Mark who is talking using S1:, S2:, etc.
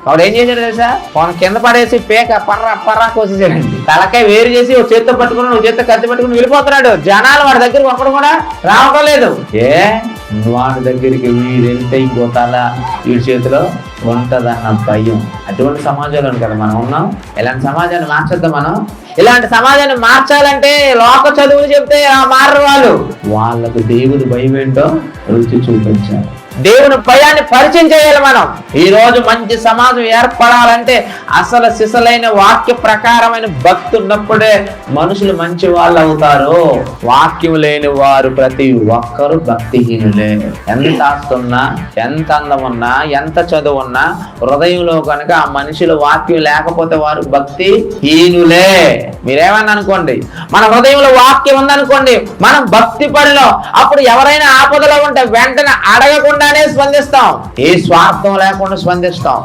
S1: వాడు ఏం చేశాడు తెలుసా, వాడు కింద పడేసి పేక పర్రా కోసేసాడండి. తలకాయ వేరు చేసి ఒక చేత్తో పట్టుకుని ఒక చేత్తో కత్తి పట్టుకుని వెళ్ళిపోతున్నాడు. జనాలు వాడి దగ్గరికి ఒకడు కూడా రావటం లేదు. వాడి దగ్గరికి వీడెళ్తే ఇంకో తల వీడి చేతిలో ఉంటదన్న భయం. అటువంటి సమాజంలో కదా మనం ఉన్నాం. ఇలాంటి సమాజాన్ని మార్చొద్దాం మనం. ఇలాంటి సమాజాన్ని మార్చాలంటే లోక చదువులు చెప్తే మారరు వాళ్ళు. వాళ్ళకు దేవుని భయం ఏంటో రుచి చూపించాలి. దేవుని భయాన్ని పరిచయం చేయాలి మనం. ఈ రోజు మంచి సమాజం ఏర్పడాలంటే అసలు సిసలైన వాక్య ప్రకారమైన భక్తి ఉన్నప్పుడే మనుషులు మంచి వాళ్ళు అవుతారు. వాక్యం లేని వారు ప్రతి ఒక్కరు భక్తిహీనులే. ఎంత ఆస్తున్నా, ఎంత అందం ఉన్నా, ఎంత చదువు ఉన్నా హృదయంలో కనుక ఆ మనుషుల వాక్యం లేకపోతే వారు భక్తిహీనులే. మీరేమన్నా అనుకోండి, మన హృదయంలో వాక్యం ఉందనుకోండి, మనం భక్తి పనిలో అప్పుడు ఎవరైనా ఆపదలో ఉంటే వెంటనే అడగకుండానే స్పందిస్తాం. ఏ స్వార్థం లేకుండా స్పందిస్తాం.